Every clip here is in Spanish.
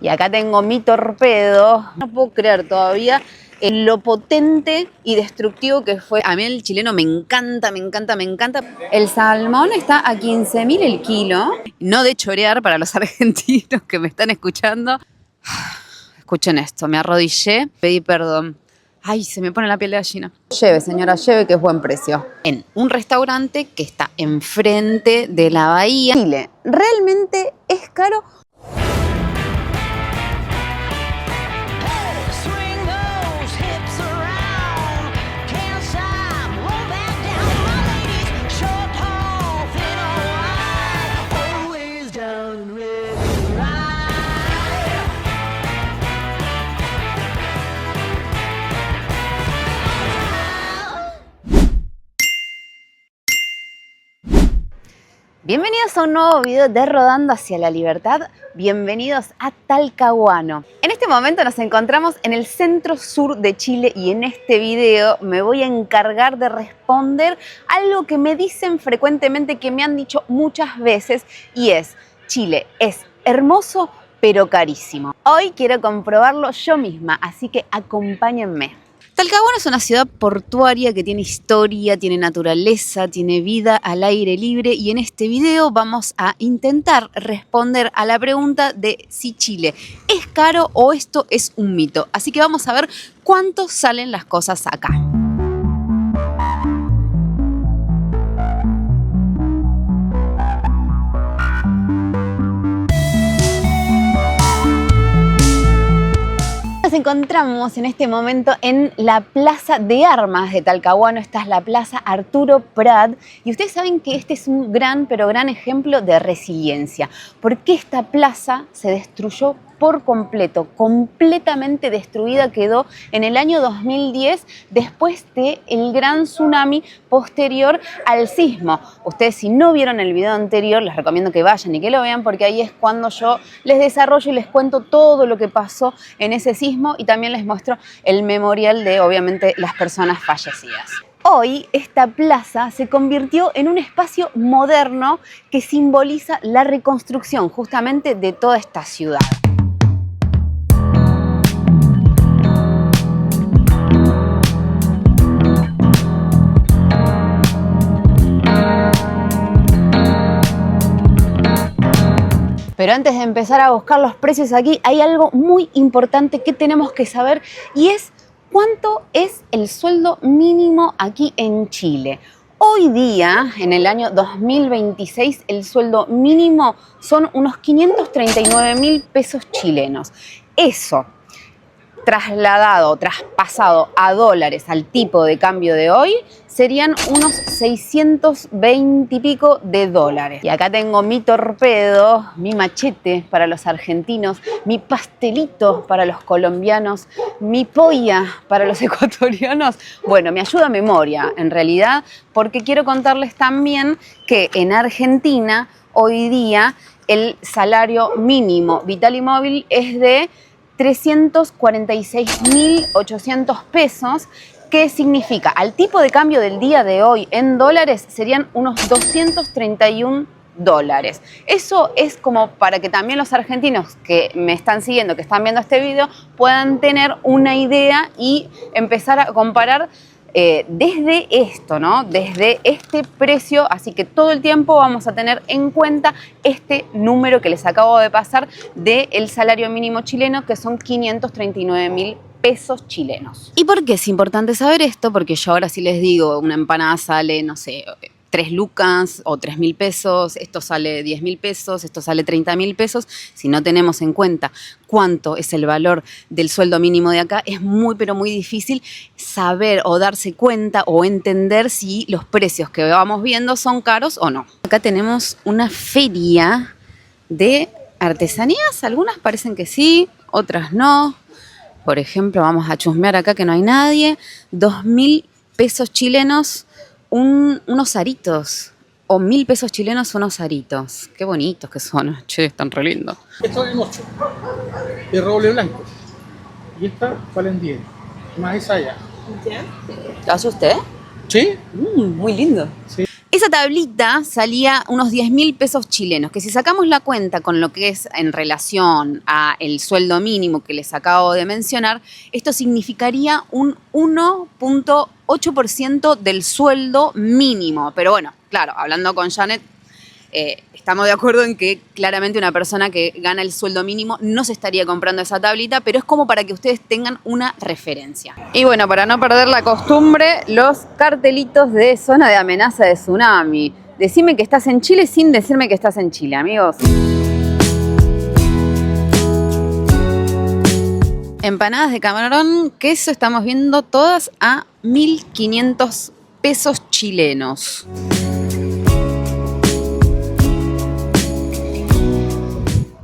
Y acá tengo mi torpedo. No puedo creer todavía lo potente y destructivo que fue. A mí el chileno me encanta, me encanta, me encanta. El salmón está a 15.000 el kilo. No de chorear para los argentinos que me están escuchando. Escuchen esto, me arrodillé, pedí perdón. Ay, se me pone la piel de gallina. Lleve, señora, lleve, que es buen precio. En un restaurante que está enfrente de la bahía. Chile, ¿realmente es caro? Bienvenidos a un nuevo video de Rodando hacia la Libertad. Bienvenidos a Talcahuano. En este momento nos encontramos en el centro sur de Chile y en este video me voy a encargar de responder algo que me dicen frecuentemente, que me han dicho muchas veces, y es: Chile es hermoso pero carísimo. Hoy quiero comprobarlo yo misma, así que acompáñenme. Talcahuano es una ciudad portuaria que tiene historia, tiene naturaleza, tiene vida al aire libre, y en este video vamos a intentar responder a la pregunta de si Chile es caro o esto es un mito. Así que vamos a ver cuánto salen las cosas acá. Nos encontramos en este momento en la Plaza de Armas de Talcahuano. Esta es la Plaza Arturo Prat y ustedes saben que este es un gran, pero gran ejemplo de resiliencia, porque esta plaza se destruyó por completo, completamente destruida quedó en el año 2010 después del gran tsunami posterior al sismo. Ustedes, si no vieron el video anterior, les recomiendo que vayan y que lo vean, porque ahí es cuando yo les desarrollo y les cuento todo lo que pasó en ese sismo, y también les muestro el memorial de, obviamente, las personas fallecidas. Hoy esta plaza se convirtió en un espacio moderno que simboliza la reconstrucción justamente de toda esta ciudad. Pero antes de empezar a buscar los precios aquí, hay algo muy importante que tenemos que saber, y es cuánto es el sueldo mínimo aquí en Chile. Hoy día, en el año 2026, el sueldo mínimo son unos 539.000 pesos chilenos. Eso, trasladado, traspasado a dólares al tipo de cambio de hoy, serían unos 620 y pico de dólares. Y acá tengo mi torpedo, mi machete para los argentinos, mi pastelito para los colombianos, mi polla para los ecuatorianos. Bueno, me ayuda a memoria, en realidad, porque quiero contarles también que en Argentina, hoy día, el salario mínimo vital y móvil es de 346.800 pesos, que significa, al tipo de cambio del día de hoy en dólares, serían unos 231 dólares. Eso es como para que también los argentinos que me están siguiendo, que están viendo este video, puedan tener una idea y empezar a comparar desde esto, ¿no? Desde este precio. Así que todo el tiempo vamos a tener en cuenta este número que les acabo de pasar del salario mínimo chileno, que son 539.000 pesos chilenos. ¿Y por qué es importante saber esto? Porque yo ahora sí les digo, una empanada sale, no sé, 3 lucas o 3.000 pesos, esto sale 10.000 pesos, esto sale 30.000 pesos. Si no tenemos en cuenta cuánto es el valor del sueldo mínimo de acá, es muy, pero muy difícil saber o darse cuenta o entender si los precios que vamos viendo son caros o no. Acá tenemos una feria de artesanías, algunas parecen que sí, otras no. Por ejemplo, vamos a chusmear acá que no hay nadie. 2.000 pesos chilenos, unos aritos. O 1.000 pesos chilenos, unos aritos. Qué bonitos que son. Che, están re lindos. Estos valen 8. De roble blanco. Y estas valen 10. Más esa allá. ¿Lo hace usted? ¿Sí? Muy lindo. Sí. Esa tablita salía unos 10.000 pesos chilenos, que si sacamos la cuenta con lo que es en relación a el sueldo mínimo que les acabo de mencionar, esto significaría un 1,8% del sueldo mínimo. Pero bueno, claro, hablando con Janet, estamos de acuerdo en que claramente una persona que gana el sueldo mínimo no se estaría comprando esa tablita, pero es como para que ustedes tengan una referencia. Y bueno, para no perder la costumbre, los cartelitos de zona de amenaza de tsunami. Decime que estás en Chile sin decirme que estás en Chile, amigos. Empanadas de camarón, queso, estamos viendo todas a 1.500 pesos chilenos.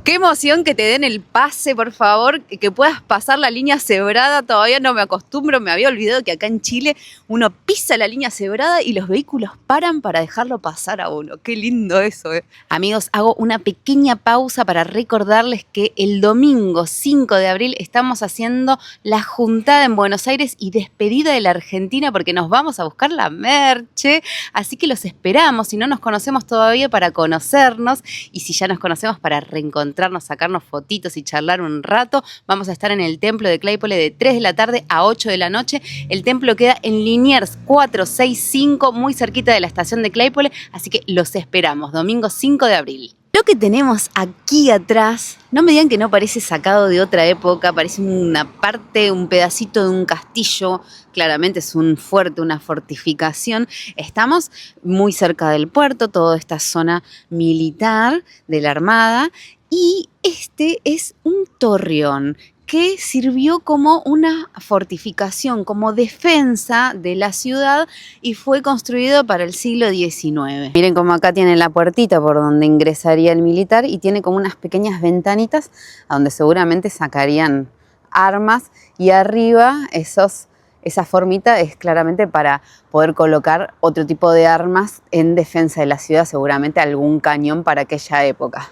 Qué emoción que te den el pase, por favor, que puedas pasar la línea cebrada. Todavía no me acostumbro, me había olvidado que acá en Chile uno pisa la línea cebrada y los vehículos paran para dejarlo pasar a uno. Qué lindo eso, ¿eh? Amigos, hago una pequeña pausa para recordarles que el domingo 5 de abril estamos haciendo la juntada en Buenos Aires y despedida de la Argentina porque nos vamos a buscar la merche. Así que los esperamos, si no nos conocemos todavía, para conocernos, y si ya nos conocemos, para reencontrarnos, sacarnos fotitos y charlar un rato. Vamos a estar en el templo de Claypole de 3 de la tarde a 8 de la noche. El templo queda en Liniers 465, muy cerquita de la estación de Claypole, así que los esperamos, domingo 5 de abril. Lo que tenemos aquí atrás, no me digan que no parece sacado de otra época, parece una parte, un pedacito de un castillo, claramente es un fuerte, una fortificación. Estamos muy cerca del puerto, toda esta zona militar de la Armada, y este es un torreón que sirvió como una fortificación, como defensa de la ciudad, y fue construido para el siglo XIX. Miren cómo acá tiene la puertita por donde ingresaría el militar y tiene como unas pequeñas ventanitas a donde seguramente sacarían armas, y arriba esa formita es claramente para poder colocar otro tipo de armas en defensa de la ciudad, seguramente algún cañón para aquella época.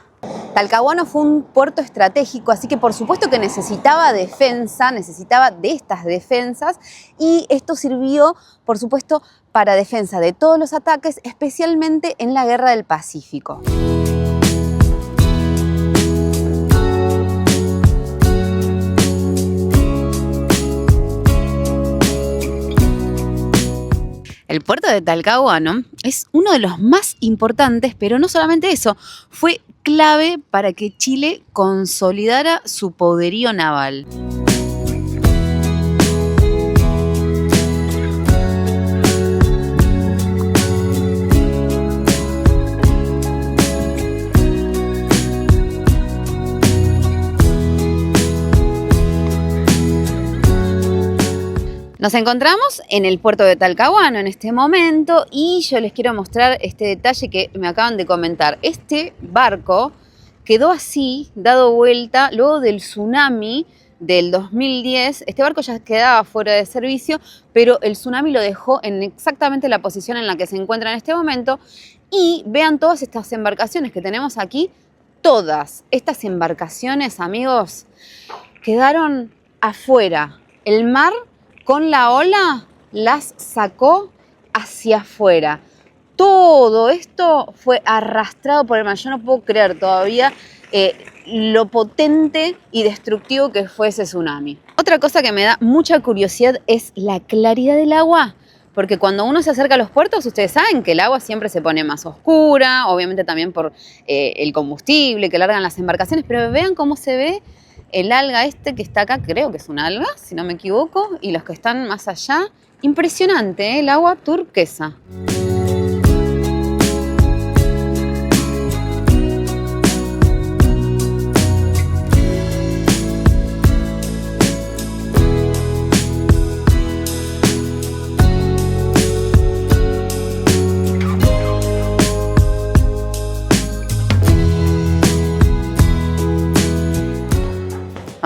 Talcahuano fue un puerto estratégico, así que por supuesto que necesitaba defensa, necesitaba de estas defensas, y esto sirvió, por supuesto, para defensa de todos los ataques, especialmente en la Guerra del Pacífico. El puerto de Talcahuano es uno de los más importantes, pero no solamente eso, fue clave para que Chile consolidara su poderío naval. Nos encontramos en el puerto de Talcahuano en este momento, y yo les quiero mostrar este detalle que me acaban de comentar. Este barco quedó así, dado vuelta, luego del tsunami del 2010. Este barco ya quedaba fuera de servicio, pero el tsunami lo dejó en exactamente la posición en la que se encuentra en este momento. Y vean todas estas embarcaciones que tenemos aquí. Todas estas embarcaciones, amigos, quedaron afuera. El mar con la ola las sacó hacia afuera. Todo esto fue arrastrado por el mar. Yo no puedo creer todavía lo potente y destructivo que fue ese tsunami. Otra cosa que me da mucha curiosidad es la claridad del agua, porque cuando uno se acerca a los puertos, ustedes saben que el agua siempre se pone más oscura, obviamente también por el combustible que largan las embarcaciones, pero vean cómo se ve el alga este que está acá, creo que es un alga, si no me equivoco, y los que están más allá. Impresionante, ¿eh? El agua turquesa.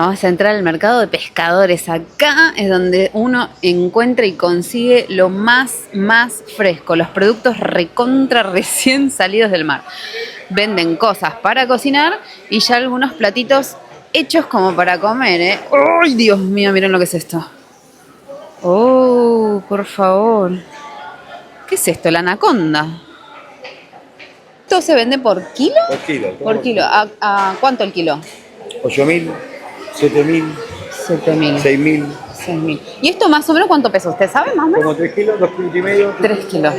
Vamos a entrar al mercado de pescadores. Acá es donde uno encuentra y consigue lo más fresco, los productos recontra recién salidos del mar. Venden cosas para cocinar y ya algunos platitos hechos como para comer, ¿eh? ¡Ay, Dios mío! Miren lo que es esto. ¡Oh, por favor! ¿Qué es esto? ¿La anaconda? ¿Esto se vende por kilo? Por kilo. Por kilo. ¿A cuánto el kilo? 8.000, 7.000, 7.000. 6.000. 6.000. ¿Y esto más o menos cuánto pesa? ¿Usted sabe más o menos? Como 3 kilos, 2 kilos y medio. 3 kilos.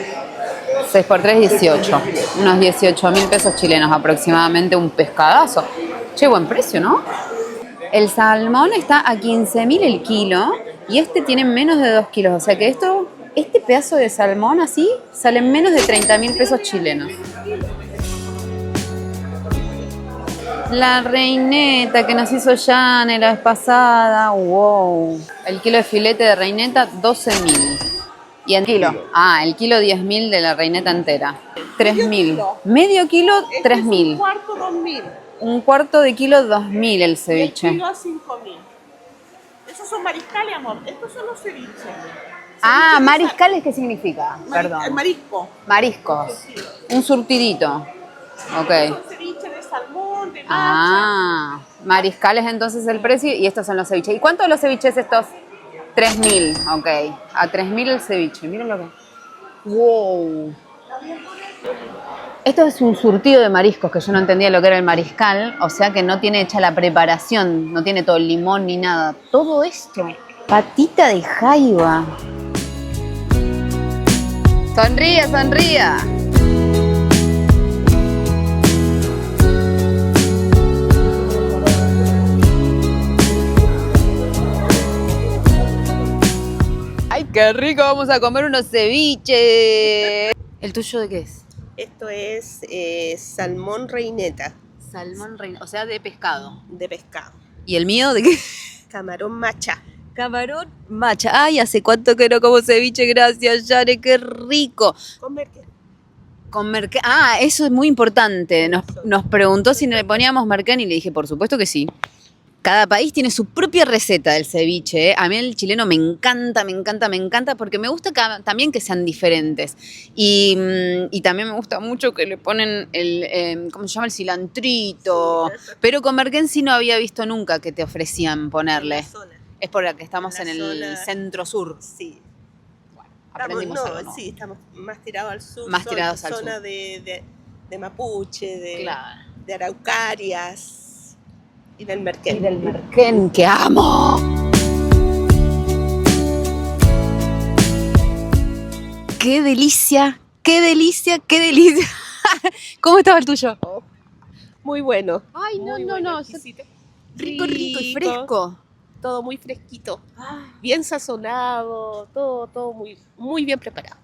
6 por 3, 18. Unos 18.000 pesos chilenos aproximadamente un pescadazo. Che, buen precio, ¿no? El salmón está a 15.000 el kilo y este tiene menos de 2 kilos. O sea que este pedazo de salmón así sale menos de 30.000 pesos chilenos. La reineta que nos hizo Jane la vez pasada. Wow. El kilo de filete de reineta, 12.000. ¿Y el kilo? El kilo 10.000 de la reineta entera. 3.000. Medio kilo, 3.000. Un cuarto, 2.000. Un cuarto de kilo, 2.000 el ceviche. El kilo a 5.000. Esos son mariscales, amor. Estos son los ceviches. Mariscales, ¿qué significa? Perdón. El marisco. Mariscos. Un surtidito. Ok. Son ceviches de salmón, de macha. Mariscales entonces el precio y estos son los ceviches. ¿Y cuántos los ceviches estos? 3.000, ok. A 3.000 el ceviche. Miren lo que... ¡Wow! Esto es un surtido de mariscos, que yo no entendía lo que era el mariscal. O sea que no tiene hecha la preparación, no tiene todo el limón ni nada. Todo esto. Patita de jaiba. Sonría, sonría. ¡Ay, qué rico! Vamos a comer unos ceviches. ¿El tuyo de qué es? Esto es salmón reineta Salmón reina, o sea, de pescado. de pescado. ¿Y el mío de qué? Camarón macha. Camarón macha. Ay, hace cuánto que no como ceviche, gracias, Yare, qué rico. Con merquén. Con merquén. Eso es muy importante. Nos preguntó si le poníamos merquén y le dije, por supuesto que sí. Cada país tiene su propia receta del ceviche, ¿eh? A mí el chileno me encanta, porque me gusta también que sean diferentes. Y también me gusta mucho que le ponen ¿cómo se llama? El cilantrito. Pero con merquén sí no había visto nunca que te ofrecían ponerle. Es por la que estamos en el centro-sur. Sí. Bueno, aprendimos algo, ¿no? Sí, estamos más tirados al sur. Más tirados al zona sur. de Mapuche, Claro. de Araucarias y del merquén. Y del merquén, que amo. ¡Qué delicia! ¡Qué delicia! ¡Qué delicia! ¿Cómo estaba el tuyo? Muy bueno. Ay, Muy no. bueno, exquisito. Rico y fresco. Todo muy fresquito. Bien sazonado, todo muy, muy bien preparado.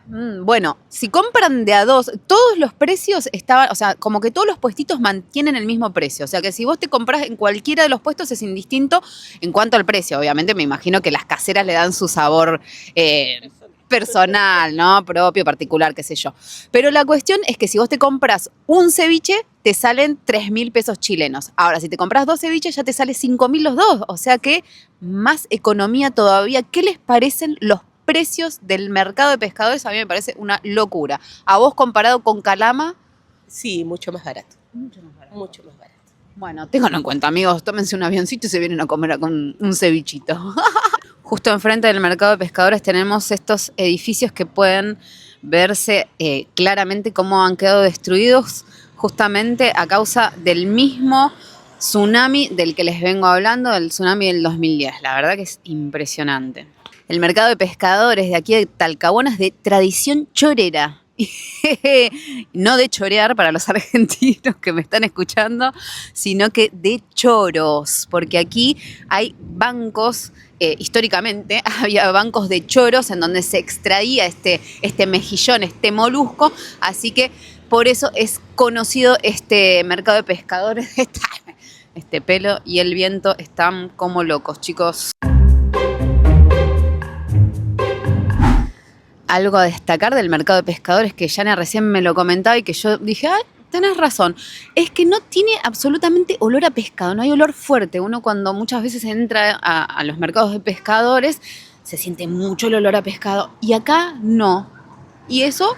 Bueno, si compran de a dos, todos los precios estaban, o sea, como que todos los puestitos mantienen el mismo precio. O sea, que si vos te compras en cualquiera de los puestos es indistinto en cuanto al precio. Obviamente me imagino que las caseras le dan su sabor personal, ¿no? Propio, particular, qué sé yo. Pero la cuestión es que si vos te compras un ceviche, te salen 3.000 pesos chilenos. Ahora, si te compras 2 ceviches, ya te sale 5.000 los dos. O sea que más economía todavía. ¿Qué les parecen los precios del mercado de pescadores? A mí me parece una locura. ¿A vos comparado con Calama? Sí, mucho más barato. Mucho más barato. Mucho más barato. Bueno, ténganlo en cuenta, amigos. Tómense un avioncito y se vienen a comer con un cevichito. Justo enfrente del mercado de pescadores tenemos estos edificios que pueden verse claramente cómo han quedado destruidos justamente a causa del mismo tsunami del que les vengo hablando, del tsunami del 2010. La verdad que es impresionante. El mercado de pescadores de aquí de Talcahuano es de tradición chorera. No de chorear para los argentinos que me están escuchando, sino que de choros, porque aquí hay bancos, históricamente había bancos de choros en donde se extraía este mejillón, este molusco, así que por eso es conocido este mercado de pescadores. Este pelo y el viento están como locos, chicos. Algo a destacar del mercado de pescadores que Yana recién me lo comentaba y que yo dije, tenés razón, es que no tiene absolutamente olor a pescado, no hay olor fuerte. Uno cuando muchas veces entra a los mercados de pescadores se siente mucho el olor a pescado y acá no. Y eso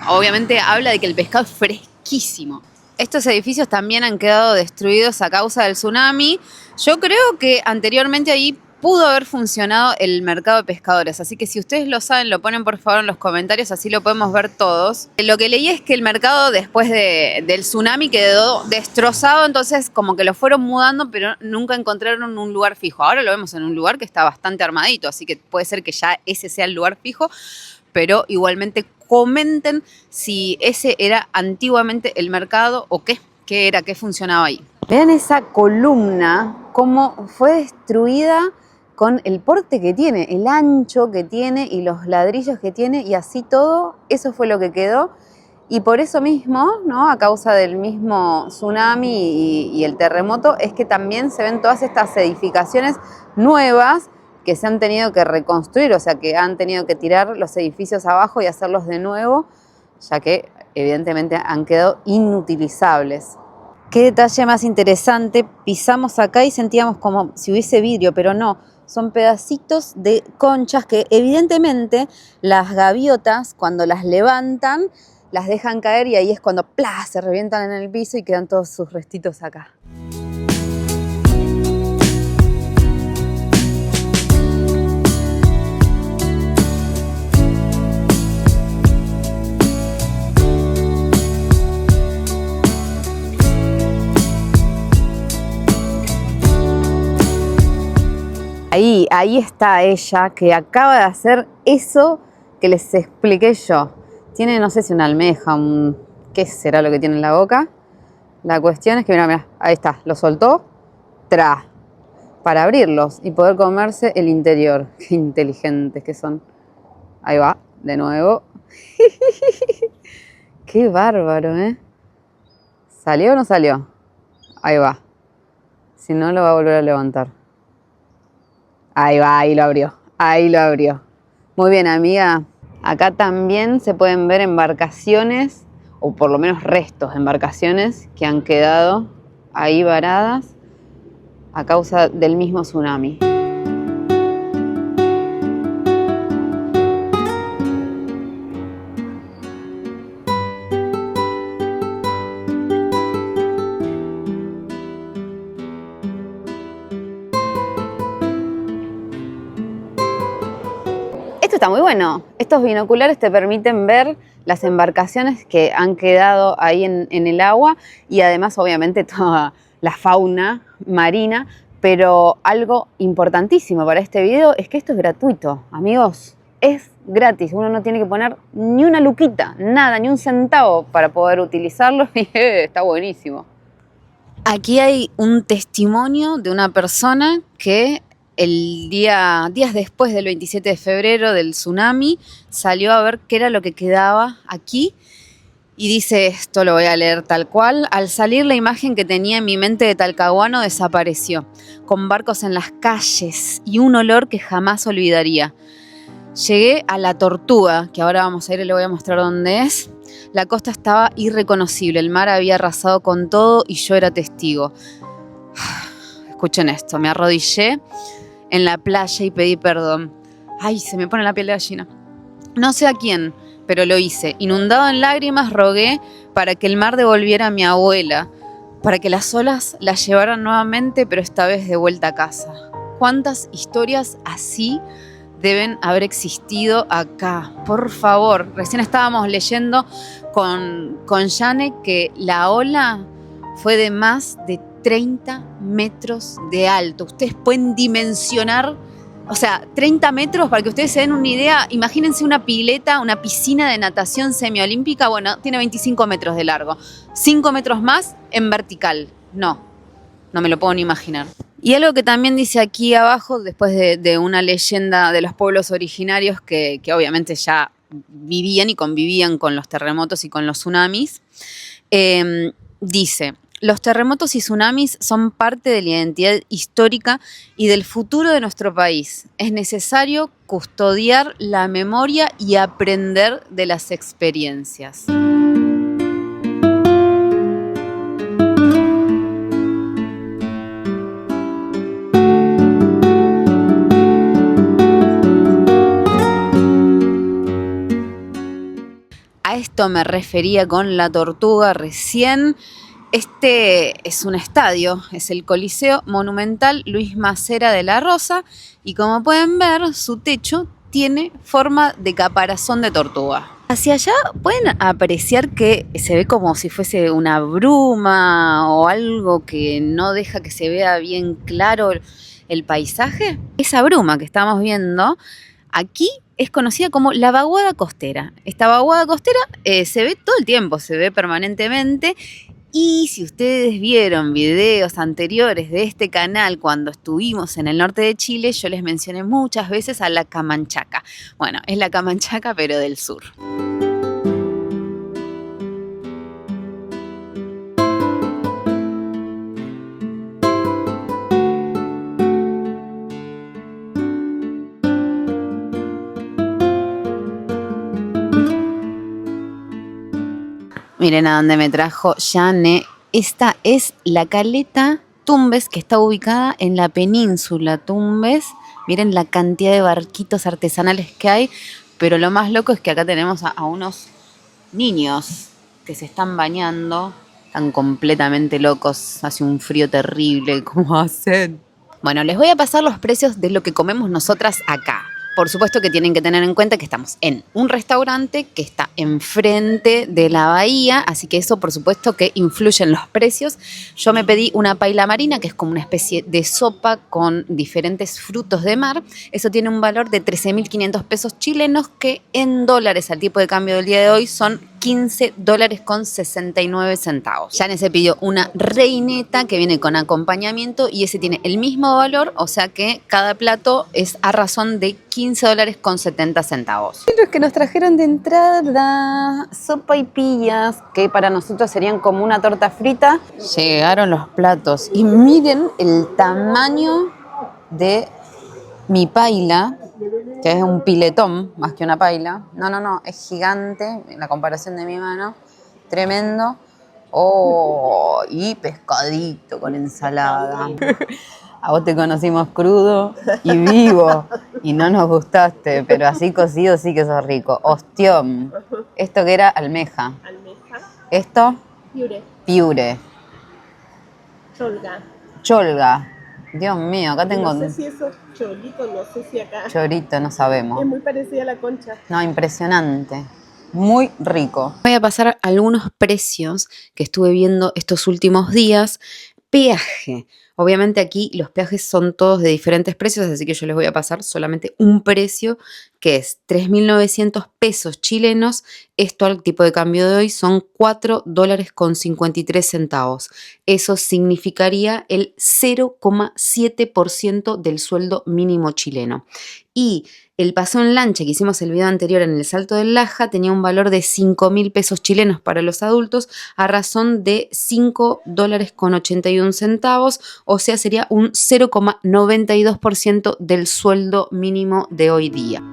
obviamente habla de que el pescado es fresquísimo. Estos edificios también han quedado destruidos a causa del tsunami. Yo creo que anteriormente ahí pudo haber funcionado el mercado de pescadores. Así que si ustedes lo saben, lo ponen por favor en los comentarios, así lo podemos ver todos. Lo que leí es que el mercado después del tsunami quedó destrozado, entonces como que lo fueron mudando, pero nunca encontraron un lugar fijo. Ahora lo vemos en un lugar que está bastante armadito, así que puede ser que ya ese sea el lugar fijo, pero igualmente comenten si ese era antiguamente el mercado o qué era, qué funcionaba ahí. Vean esa columna, cómo fue destruida con el porte que tiene, el ancho que tiene y los ladrillos que tiene, y así todo, eso fue lo que quedó. Y por eso mismo, ¿no? A causa del mismo tsunami y el terremoto, es que también se ven todas estas edificaciones nuevas que se han tenido que reconstruir, o sea, que han tenido que tirar los edificios abajo y hacerlos de nuevo, ya que evidentemente han quedado inutilizables. Qué detalle más interesante, pisamos acá y sentíamos como si hubiese vidrio, pero no, son pedacitos de conchas que evidentemente las gaviotas cuando las levantan, las dejan caer y ahí es cuando ¡plá!, se revientan en el piso y quedan todos sus restitos acá. Ahí está ella, que acaba de hacer eso que les expliqué yo. Tiene, no sé si una almeja, ¿qué será lo que tiene en la boca? La cuestión es que, mira, ahí está, lo soltó, para abrirlos y poder comerse el interior. Qué inteligentes que son. Ahí va, de nuevo. Qué bárbaro, ¿eh? ¿Salió o no salió? Ahí va. Si no, lo va a volver a levantar. Ahí va, ahí lo abrió, ahí lo abrió. Muy bien, amiga. Acá también se pueden ver embarcaciones, o por lo menos restos de embarcaciones que han quedado ahí varadas a causa del mismo tsunami. Esto está muy bueno. Estos binoculares te permiten ver las embarcaciones que han quedado ahí en el agua y además obviamente toda la fauna marina, pero algo importantísimo para este video es que esto es gratuito, amigos. Es gratis, uno no tiene que poner ni una luquita, nada, ni un centavo para poder utilizarlo y está buenísimo. Aquí hay un testimonio de una persona que días después del 27 de febrero del tsunami, salió a ver qué era lo que quedaba aquí y dice, esto lo voy a leer tal cual: al salir la imagen que tenía en mi mente de Talcahuano desapareció, con barcos en las calles y un olor que jamás olvidaría. Llegué a La Tortuga, que ahora vamos a ir y le voy a mostrar dónde es. La costa estaba irreconocible, el mar había arrasado con todo y yo era testigo. Escuchen esto, me arrodillé en la playa y pedí perdón. Ay, se me pone la piel de gallina. No sé a quién, pero lo hice. Inundado en lágrimas, rogué para que el mar devolviera a mi abuela, para que las olas la llevaran nuevamente, pero esta vez de vuelta a casa. ¿Cuántas historias así deben haber existido acá? Por favor, recién estábamos leyendo con Jane que la ola fue de más de 30 metros de alto. Ustedes pueden dimensionar, o sea, 30 metros, para que ustedes se den una idea, imagínense una pileta, una piscina de natación semiolímpica, bueno, tiene 25 metros de largo, 5 metros más en vertical. No me lo puedo ni imaginar. Y algo que también dice aquí abajo, después de una leyenda de los pueblos originarios que obviamente ya vivían y convivían con los terremotos y con los tsunamis, dice: los terremotos y tsunamis son parte de la identidad histórica y del futuro de nuestro país. Es necesario custodiar la memoria y aprender de las experiencias. A esto me refería con La Tortuga recién, Este es un estadio, es el Coliseo Monumental Luis Macera de la Rosa y como pueden ver, su techo tiene forma de caparazón de tortuga. Hacia allá pueden apreciar que se ve como si fuese una bruma o algo que no deja que se vea bien claro el paisaje. Esa bruma que estamos viendo aquí es conocida como la vaguada costera. Esta vaguada costera se ve todo el tiempo, se ve permanentemente. Y si ustedes vieron videos anteriores de este canal cuando estuvimos en el norte de Chile, yo les mencioné muchas veces a la Camanchaca. Bueno, es la Camanchaca pero del sur. Miren a dónde me trajo Jane. Esta es la caleta Tumbes, que está ubicada en la península Tumbes. Miren la cantidad de barquitos artesanales que hay. Pero lo más loco es que acá tenemos a unos niños que se están bañando. Están completamente locos. Hace un frío terrible. ¿Cómo hacen? Bueno, les voy a pasar los precios de lo que comemos nosotras acá. Por supuesto que tienen que tener en cuenta que estamos en un restaurante que está enfrente de la bahía, así que eso por supuesto que influye en los precios. Yo me pedí una paella marina, que es como una especie de sopa con diferentes frutos de mar. Eso tiene un valor de 13.500 pesos chilenos, que en dólares al tipo de cambio del día de hoy son $15.69. Jane se pidió una reineta que viene con acompañamiento y ese tiene el mismo valor, o sea que cada plato es a razón de $15.70. Y los que nos trajeron de entrada, sopa y pillas, que para nosotros serían como una torta frita. Llegaron los platos y miren el tamaño de mi paila, que es un piletón más que una paila. No, es gigante en la comparación de mi mano. Tremendo. Oh, y pescadito con ensalada. A vos te conocimos crudo y vivo y no nos gustaste, pero así cocido sí que sos rico. Ostión. ¿Esto que era? Almeja. Almeja. ¿Esto? Piure. Piure. Cholga. Cholga. Dios mío, acá tengo... No sé si eso es chorito, no sé si acá. Chorito, no sabemos. Es muy parecida a la concha. No, impresionante. Muy rico. Voy a pasar algunos precios que estuve viendo estos últimos días. Peaje. Obviamente aquí los peajes son todos de diferentes precios, así que yo les voy a pasar solamente un precio que es 3.900 pesos chilenos. Esto al tipo de cambio de hoy son $4.53. Eso significaría el 0,7% del sueldo mínimo chileno. Y el paseo en lancha que hicimos el video anterior en el Salto del Laja tenía un valor de 5.000 pesos chilenos para los adultos a razón de $5.81, o sea sería un 0,92% del sueldo mínimo de hoy día.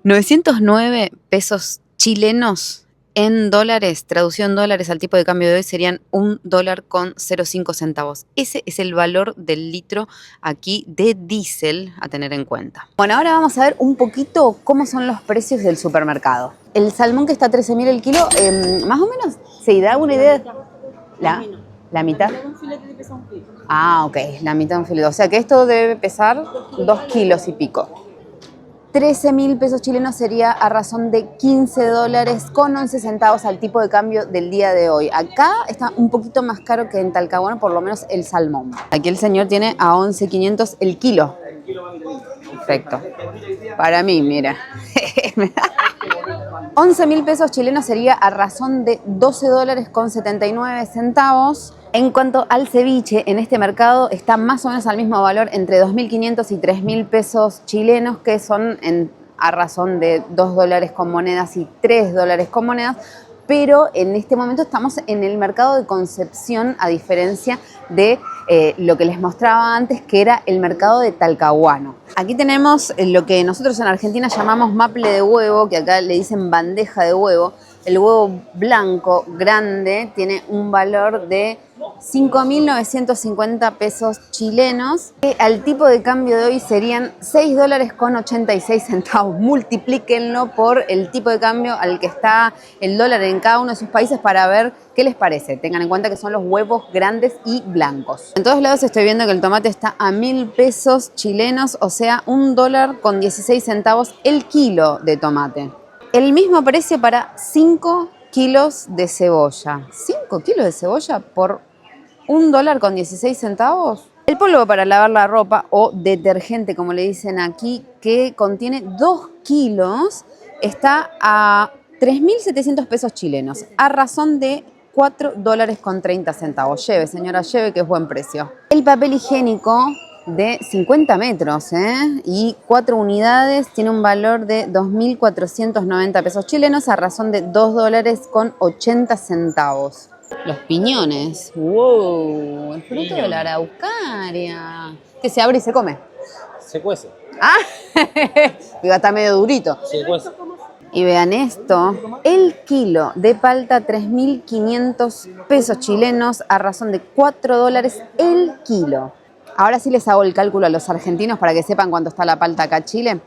$909 pesos chilenos en dólares, traducido en dólares al tipo de cambio de hoy, serían $1.05. Ese es el valor del litro aquí de diésel a tener en cuenta. Bueno, ahora vamos a ver un poquito cómo son los precios del supermercado. El salmón que está a 13.000 el kilo, más o menos, ¿se da una idea? ¿La mitad? Ah, ok, la mitad de un filete. O sea que esto debe pesar 2 kilos y pico. 13.000 pesos chilenos sería a razón de $15.11 al tipo de cambio del día de hoy. Acá está un poquito más caro que en Talcahuano, por lo menos el salmón. Aquí el señor tiene a 11.500 el kilo. Perfecto. Para mí, mira. 11.000 pesos chilenos sería a razón de $12.79. En cuanto al ceviche, en este mercado está más o menos al mismo valor, entre 2.500 y 3.000 pesos chilenos, que son a razón de $2 con monedas y $3 con monedas. Pero en este momento estamos en el mercado de Concepción, a diferencia de lo que les mostraba antes, que era el mercado de Talcahuano. Aquí tenemos lo que nosotros en Argentina llamamos maple de huevo, que acá le dicen bandeja de huevo. El huevo blanco grande tiene un valor de 5.950 pesos chilenos, que al tipo de cambio de hoy serían $6.86. Multiplíquenlo por el tipo de cambio al que está el dólar en cada uno de sus países para ver qué les parece. Tengan en cuenta que son los huevos grandes y blancos. En todos lados estoy viendo que el tomate está a 1.000 pesos chilenos, o sea, $1.16 el kilo de tomate. El mismo precio para 5 kilos de cebolla. 5 kilos de cebolla por $1.16. El polvo para lavar la ropa o detergente, como le dicen aquí, que contiene 2 kilos, está a 3.700 pesos chilenos, a razón de $4.30. Lleve, señora, lleve, que es buen precio. El papel higiénico de 50 metros y 4 unidades tiene un valor de 2.490 pesos chilenos, a razón de $2.80. Los piñones, wow, el fruto de la araucaria, que se abre y se come. Se cuece. Ah, está medio durito. Se cuece. Y vean esto, el kilo de palta, 3.500 pesos chilenos, a razón de $4 el kilo. Ahora sí les hago el cálculo a los argentinos para que sepan cuánto está la palta acá en Chile.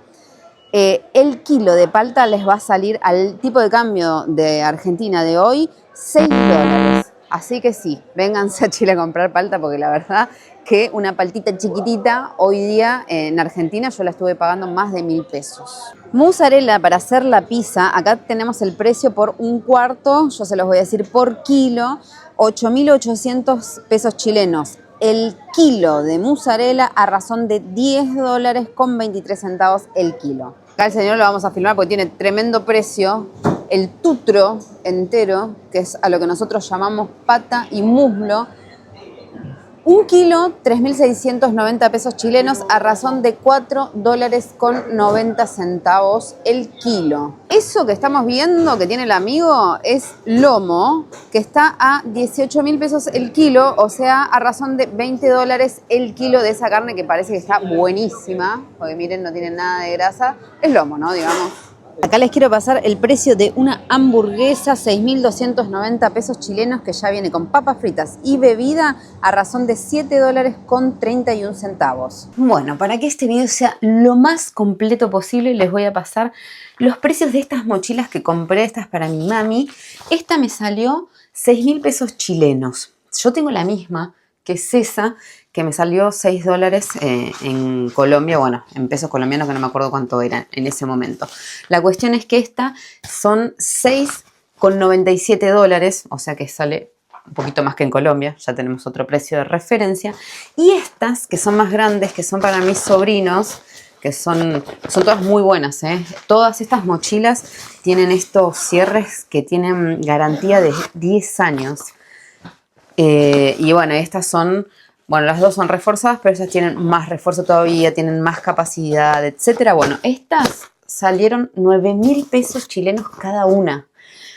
El kilo de palta les va a salir al tipo de cambio de Argentina de hoy $6. Así que sí, vénganse a Chile a comprar palta, porque la verdad que una paltita chiquitita hoy día en Argentina yo la estuve pagando más de 1.000 pesos. Mozzarella para hacer la pizza, acá tenemos el precio por un cuarto, yo se los voy a decir por kilo, 8.800 pesos chilenos. El kilo de mozzarella, a razón de $10.23 el kilo. Acá el señor lo vamos a filmar porque tiene tremendo precio. El tutro entero, que es a lo que nosotros llamamos pata y muslo, un kilo, 3.690 pesos chilenos, a razón de $4.90 el kilo. Eso que estamos viendo que tiene el amigo es lomo, que está a 18.000 pesos el kilo, o sea, a razón de $20 el kilo de esa carne, que parece que está buenísima, porque miren, no tiene nada de grasa. Es lomo, ¿no? Digamos. Acá les quiero pasar el precio de una hamburguesa, 6.290 pesos chilenos, que ya viene con papas fritas y bebida, a razón de $7.31. Bueno, para que este video sea lo más completo posible, les voy a pasar los precios de estas mochilas que compré, estas para mi mami. Esta me salió 6.000 pesos chilenos. Yo tengo la misma, que es esa, que me salió $6 en Colombia, bueno, en pesos colombianos, que no me acuerdo cuánto eran en ese momento. La cuestión es que esta son $6,97, o sea que sale un poquito más que en Colombia, ya tenemos otro precio de referencia. Y estas, que son más grandes, que son para mis sobrinos, que son todas muy buenas, ¿eh? Todas estas mochilas tienen estos cierres que tienen garantía de 10 años. Y bueno, estas son... Bueno, las dos son reforzadas, pero esas tienen más refuerzo todavía, tienen más capacidad, etcétera. Bueno, estas salieron 9.000 pesos chilenos cada una,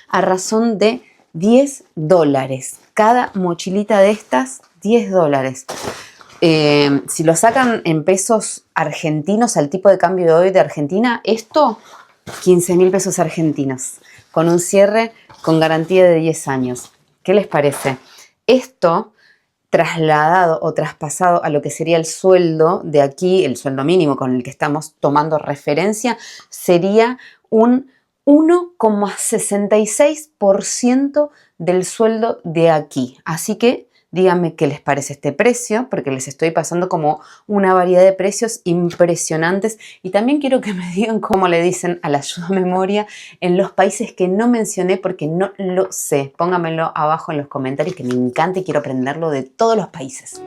a razón de $10. Cada mochilita de estas, $10. Si lo sacan en pesos argentinos, al tipo de cambio de hoy de Argentina, esto, 15.000 pesos argentinos, con un cierre con garantía de 10 años. ¿Qué les parece? Esto, trasladado o traspasado a lo que sería el sueldo de aquí, el sueldo mínimo con el que estamos tomando referencia, sería un 1,66% del sueldo de aquí. Así que díganme qué les parece este precio, porque les estoy pasando como una variedad de precios impresionantes. Y también quiero que me digan cómo le dicen a la ayuda a memoria en los países que no mencioné, porque no lo sé. Pónganmelo abajo en los comentarios, que me encanta y quiero aprenderlo de todos los países.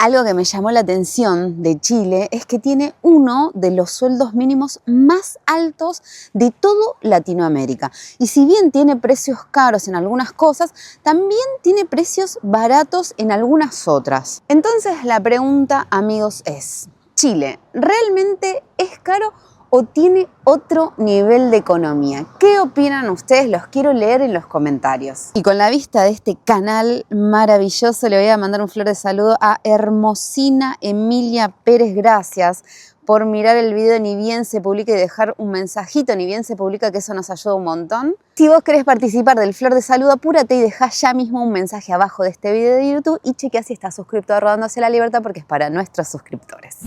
Algo que me llamó la atención de Chile es que tiene uno de los sueldos mínimos más altos de todo Latinoamérica. Y si bien tiene precios caros en algunas cosas, también tiene precios baratos en algunas otras. Entonces la pregunta, amigos, es: Chile, ¿realmente es caro o tiene otro nivel de economía? ¿Qué opinan ustedes? Los quiero leer en los comentarios. Y con la vista de este canal maravilloso, le voy a mandar un flor de saludo a Hermosina Emilia Pérez. Gracias por mirar el video, ni bien se publica, y dejar un mensajito, ni bien se publica, que eso nos ayuda un montón. Si vos querés participar del flor de saludo, apúrate y dejá ya mismo un mensaje abajo de este video de YouTube y chequea si estás suscrito a Rodando hacia la Libertad, porque es para nuestros suscriptores.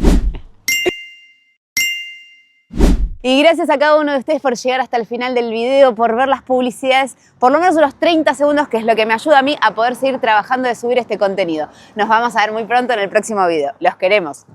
Y gracias a cada uno de ustedes por llegar hasta el final del video, por ver las publicidades, por lo menos unos 30 segundos, que es lo que me ayuda a mí a poder seguir trabajando de subir este contenido. Nos vamos a ver muy pronto en el próximo video. Los queremos.